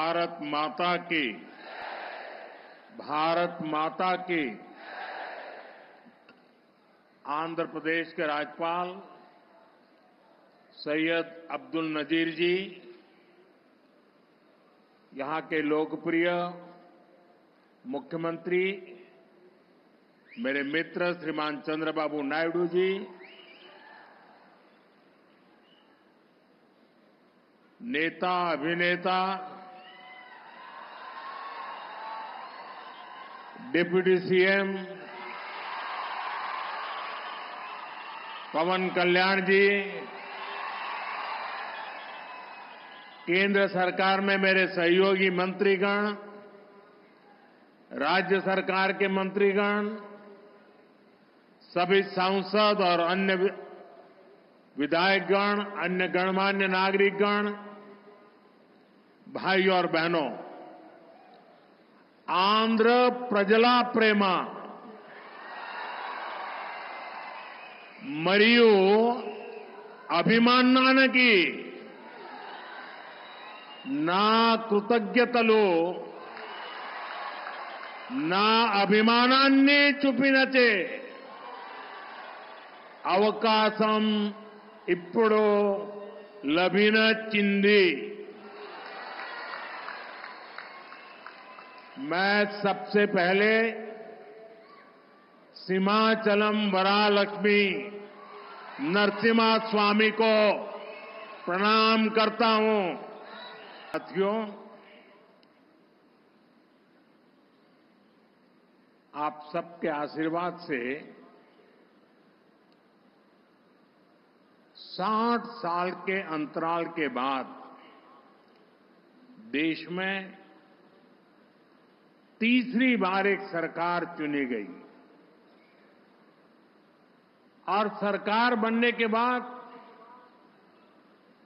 भारत माता की, भारत माता की। आंध्र प्रदेश के राज्यपाल सैयद अब्दुल नजीर जी, यहां के लोकप्रिय मुख्यमंत्री मेरे मित्र श्रीमान चंद्रबाबू नायडू जी, नेता अभिनेता डिप्टी सीएम पवन कल्याण जी, केंद्र सरकार में मेरे सहयोगी मंत्रीगण, राज्य सरकार के मंत्रीगण, सभी सांसद और अन्य विधायकगण, अन्य गणमान्य नागरिकगण, भाई और बहनों, आंध्र प्रजला प्रेमा మరియు అభిమానానికి నా కృతజ్ఞతలు, నా అభిమానాన్ని చూపినచే అవకాశం ఇప్పుడు లభించింది। मैं सबसे पहले सीमाचलम वरालक्ष्मी नरसिम्हा स्वामी को प्रणाम करता हूं। साथियों, आप सबके आशीर्वाद से 60 साल के अंतराल के बाद देश में तीसरी बार एक सरकार चुनी गई और सरकार बनने के बाद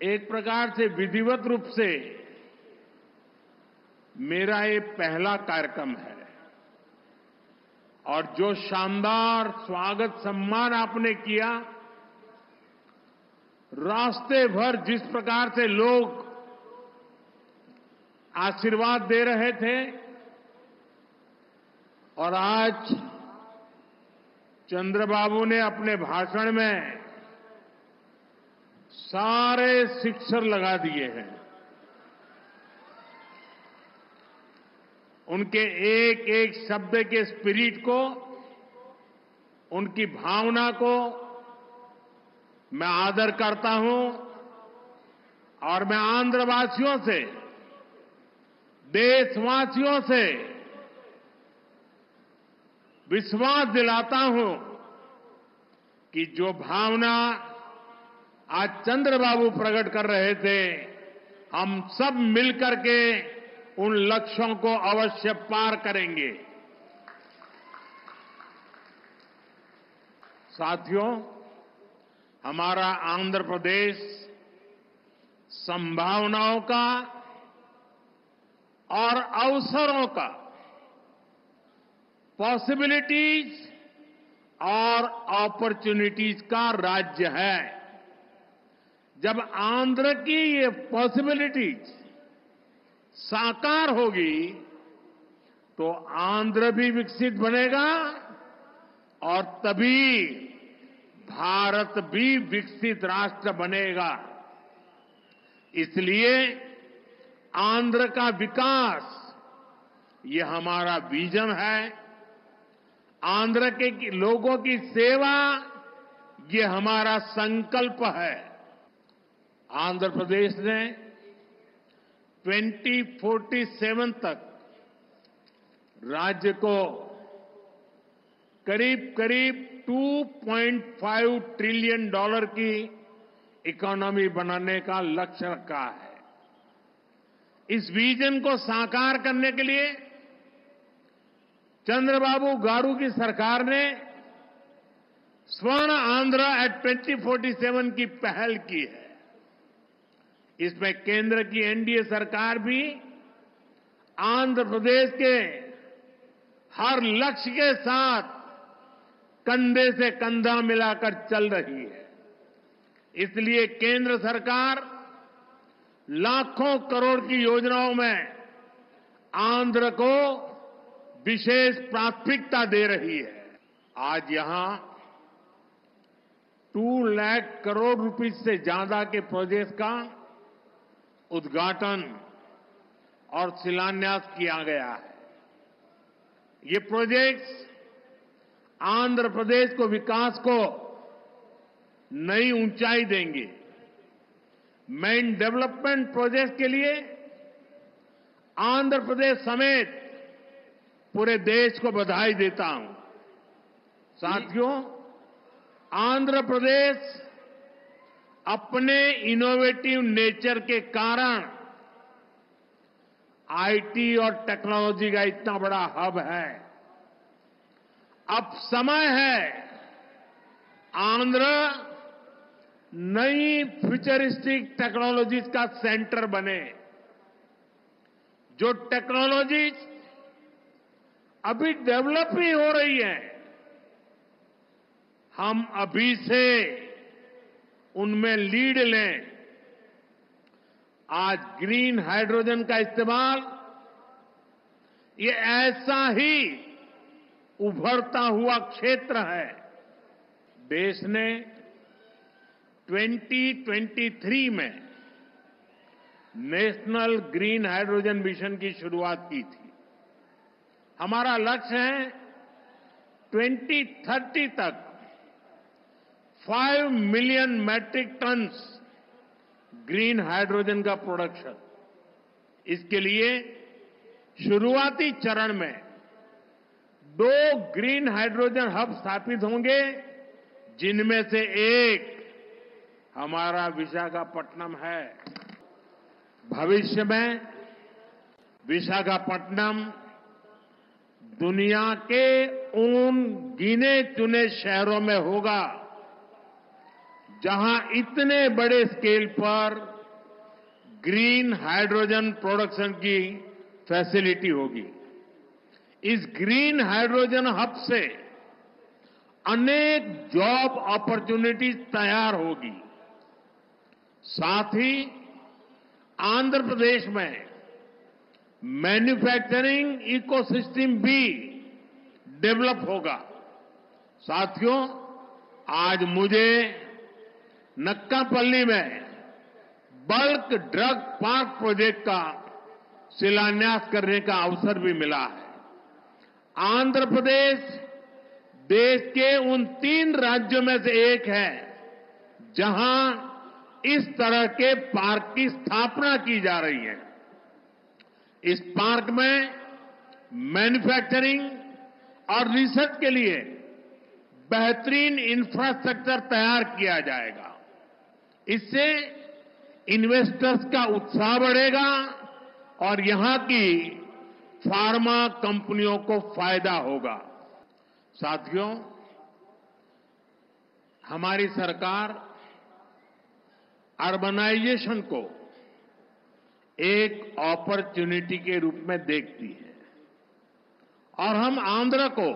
एक प्रकार से विधिवत रूप से मेरा ये पहला कार्यक्रम है और जो शानदार स्वागत सम्मान आपने किया, रास्ते भर जिस प्रकार से लोग आशीर्वाद दे रहे थे और आज चंद्रबाबू ने अपने भाषण में सारे सिक्सर लगा दिए हैं। उनके एक एक शब्द के स्पिरिट को, उनकी भावना को मैं आदर करता हूं और मैं आंध्रवासियों से, देशवासियों से विश्वास दिलाता हूं कि जो भावना आज चंद्रबाबू प्रकट कर रहे थे, हम सब मिलकर के उन लक्ष्यों को अवश्य पार करेंगे। साथियों, हमारा आंध्र प्रदेश संभावनाओं का और अवसरों का, पॉसिबिलिटीज और अपॉर्चुनिटीज का राज्य है। जब आंध्र की ये पॉसिबिलिटीज साकार होगी तो आंध्र भी विकसित बनेगा और तभी भारत भी विकसित राष्ट्र बनेगा। इसलिए आंध्र का विकास ये हमारा विजन है। आंध्र के लोगों की सेवा ये हमारा संकल्प है। आंध्र प्रदेश ने 2047 तक राज्य को करीब करीब $2.5 ट्रिलियन की इकोनॉमी बनाने का लक्ष्य रखा है। इस विजन को साकार करने के लिए चंद्रबाबू गारू की सरकार ने स्वर्ण आंध्र एट 2047 की पहल की है। इसमें केंद्र की एनडीए सरकार भी आंध्र प्रदेश के हर लक्ष्य के साथ कंधे से कंधा मिलाकर चल रही है। इसलिए केंद्र सरकार लाखों करोड़ की योजनाओं में आंध्र को विशेष प्राथमिकता दे रही है। आज यहां 2 लाख करोड़ रुपए से ज्यादा के प्रोजेक्ट का उद्घाटन और शिलान्यास किया गया है। ये प्रोजेक्ट्स आंध्र प्रदेश को विकास को नई ऊंचाई देंगे। मैं इन डेवलपमेंट प्रोजेक्ट के लिए आंध्र प्रदेश समेत पूरे देश को बधाई देता हूं। साथियों, आंध्र प्रदेश अपने इनोवेटिव नेचर के कारण आईटी और टेक्नोलॉजी का इतना बड़ा हब है। अब समय है आंध्र नई फ्यूचरिस्टिक टेक्नोलॉजीज का सेंटर बने। जो टेक्नोलॉजीज अभी डेवलप ही हो रही है, हम अभी से उनमें लीड लें। आज ग्रीन हाइड्रोजन का इस्तेमाल ये ऐसा ही उभरता हुआ क्षेत्र है। देश ने 2023 में नेशनल ग्रीन हाइड्रोजन मिशन की शुरुआत की थी। हमारा लक्ष्य है 2030 तक 5 million metric tonnes green hydrogen का प्रोडक्शन। इसके लिए शुरुआती चरण में 2 ग्रीन हाइड्रोजन हब स्थापित होंगे, जिनमें से एक हमारा विशाखापट्टनम है। भविष्य में विशाखापट्टनम दुनिया के उन गिने चुने शहरों में होगा जहां इतने बड़े स्केल पर ग्रीन हाइड्रोजन प्रोडक्शन की फैसिलिटी होगी। इस ग्रीन हाइड्रोजन हब से अनेक जॉब अपॉर्चुनिटीज तैयार होगी। साथ ही आंध्र प्रदेश में मैन्युफैक्चरिंग इकोसिस्टम भी डेवलप होगा। साथियों, आज मुझे नक्कापल्ली में बल्क ड्रग पार्क प्रोजेक्ट का शिलान्यास करने का अवसर भी मिला है। आंध्र प्रदेश देश के उन 3 राज्यों में से एक है जहां इस तरह के पार्क की स्थापना की जा रही है। इस पार्क में मैन्युफैक्चरिंग और रिसर्च के लिए बेहतरीन इंफ्रास्ट्रक्चर तैयार किया जाएगा। इससे इन्वेस्टर्स का उत्साह बढ़ेगा और यहां की फार्मा कंपनियों को फायदा होगा। साथियों, हमारी सरकार अर्बनाइजेशन को एक अपॉर्चुनिटी के रूप में देखती है और हम आंध्र को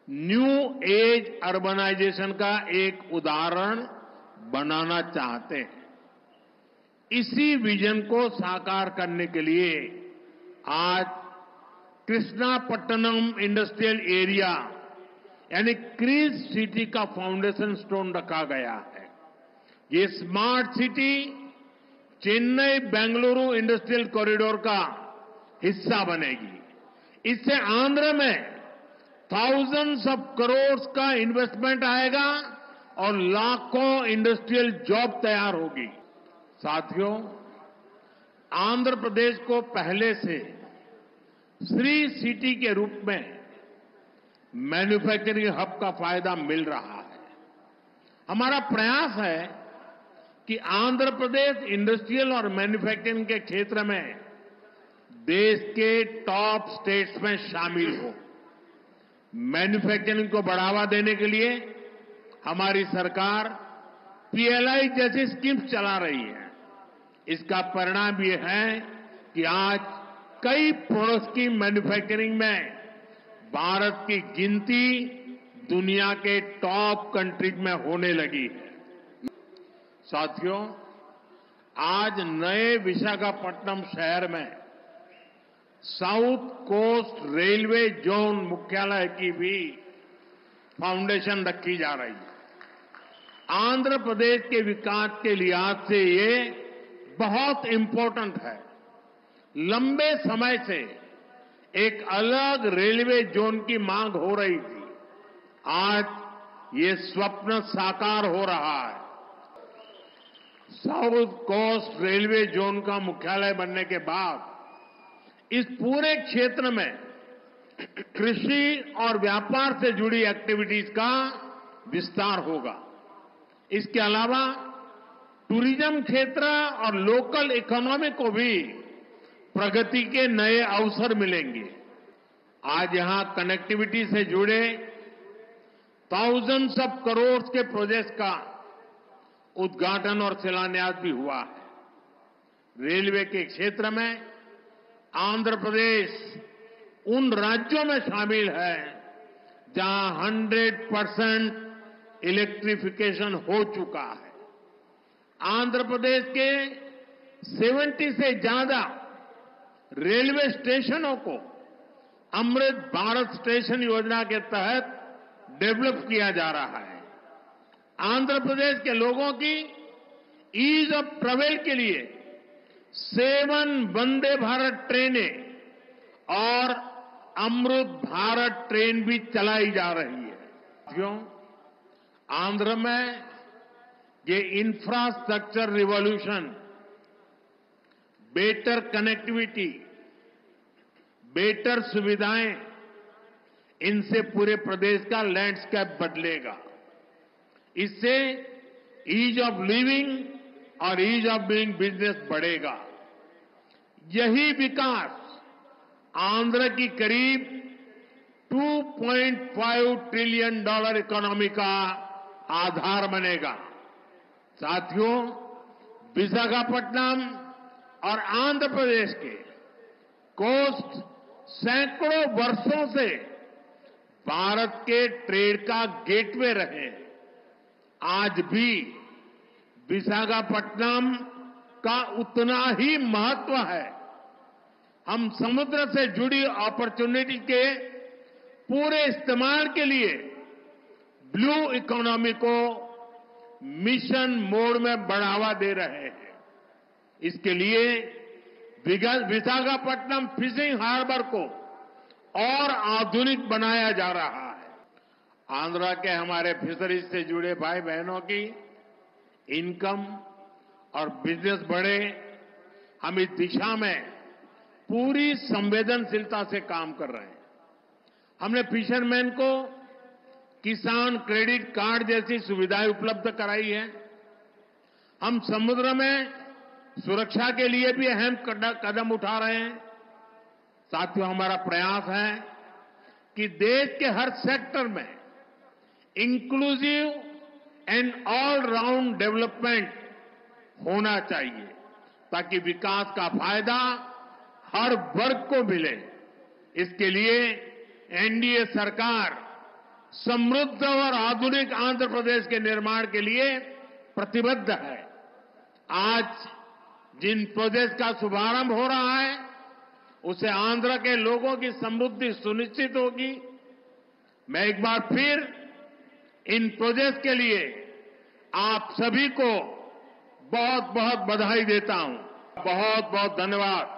न्यू एज अर्बनाइजेशन का एक उदाहरण बनाना चाहते हैं। इसी विजन को साकार करने के लिए आज कृष्णापट्टनम इंडस्ट्रियल एरिया यानी क्रीज सिटी का फाउंडेशन स्टोन रखा गया है। ये smart city Chennai Bengaluru industrial corridor का हिस्सा बनेगी। इससे आंध्र में थाउजेंड्स ऑफ करोड़ का इन्वेस्टमेंट आएगा और लाखों इंडस्ट्रियल जॉब तैयार होगी। साथियों, आंध्र प्रदेश को पहले से श्री सिटी के रूप में मैन्युफैक्चरिंग हब का फायदा मिल रहा है। हमारा प्रयास है कि आंध्र प्रदेश इंडस्ट्रियल और मैन्युफैक्चरिंग के क्षेत्र में देश के टॉप स्टेट्स में शामिल हो। मैन्युफैक्चरिंग को बढ़ावा देने के लिए हमारी सरकार पीएलआई जैसी स्कीम्स चला रही है। इसका परिणाम ये है कि आज कई प्रोडक्ट्स की मैन्युफैक्चरिंग में भारत की गिनती दुनिया के टॉप कंट्रीज में होने लगी है। साथियों, आज नए विशाखापट्टनम शहर में साउथ कोस्ट रेलवे जोन मुख्यालय की भी फाउंडेशन रखी जा रही है। आंध्र प्रदेश के विकास के लिहाज से ये बहुत इंपॉर्टेंट है। लंबे समय से एक अलग रेलवे जोन की मांग हो रही थी। आज ये स्वप्न साकार हो रहा है। साउथ कोस्ट रेलवे जोन का मुख्यालय बनने के बाद इस पूरे क्षेत्र में कृषि और व्यापार से जुड़ी एक्टिविटीज का विस्तार होगा। इसके अलावा टूरिज्म क्षेत्र और लोकल इकोनॉमी को भी प्रगति के नए अवसर मिलेंगे। आज यहां कनेक्टिविटी से जुड़े थाउजेंड्स ऑफ करोड़ के प्रोजेक्ट्स का उद्घाटन और शिलान्यास भी हुआ है। रेलवे के क्षेत्र में आंध्र प्रदेश उन राज्यों में शामिल है जहां 100% इलेक्ट्रिफिकेशन हो चुका है। आंध्र प्रदेश के 70 से ज्यादा रेलवे स्टेशनों को अमृत भारत स्टेशन योजना के तहत डेवलप किया जा रहा है। आंध्र प्रदेश के लोगों की ईज ऑफ ट्रेवल के लिए 7 वंदे भारत ट्रेनें और अमृत भारत ट्रेन भी चलाई जा रही है। क्यों? आंध्र में ये infrastructure revolution, better connectivity, better सुविधाएं, इनसे पूरे प्रदेश का लैंडस्केप बदलेगा। इससे ईज ऑफ लिविंग और ईज ऑफ डूइंग बिजनेस बढ़ेगा। यही विकास आंध्र की करीब $2.5 ट्रिलियन इकोनॉमी का आधार बनेगा। साथियों, विशाखापट्टनम और आंध्र प्रदेश के कोस्ट सैकड़ों वर्षों से भारत के ट्रेड का गेटवे रहे हैं। आज भी विशाखापट्टनम का उतना ही महत्व है। हम समुद्र से जुड़ी अपॉर्चुनिटी के पूरे इस्तेमाल के लिए ब्लू इकोनॉमी को मिशन मोड में बढ़ावा दे रहे हैं। इसके लिए विशाखापट्टनम फिशिंग हार्बर को और आधुनिक बनाया जा रहा है। आंध्र के हमारे फिशरीज से जुड़े भाई बहनों की इनकम और बिजनेस बढ़े, हम इस दिशा में पूरी संवेदनशीलता से काम कर रहे हैं। हमने फिशरमैन को किसान क्रेडिट कार्ड जैसी सुविधाएं उपलब्ध कराई है। हम समुद्र में सुरक्षा के लिए भी अहम कदम उठा रहे हैं। साथियों, हमारा प्रयास है कि देश के हर सेक्टर में inclusive and all round development होना चाहिए, ताकि विकास का फायदा हर वर्ग को मिले। इसके लिए एनडीए सरकार समृद्ध और आधुनिक आंध्र प्रदेश के निर्माण के लिए प्रतिबद्ध है। आज जिन प्रोजेक्ट का शुभारंभ हो रहा है, उससे आंध्र के लोगों की समृद्धि सुनिश्चित होगी। मैं एक बार फिर इन प्रोजेक्ट के लिए आप सभी को बहुत बहुत बधाई देता हूं। बहुत बहुत धन्यवाद।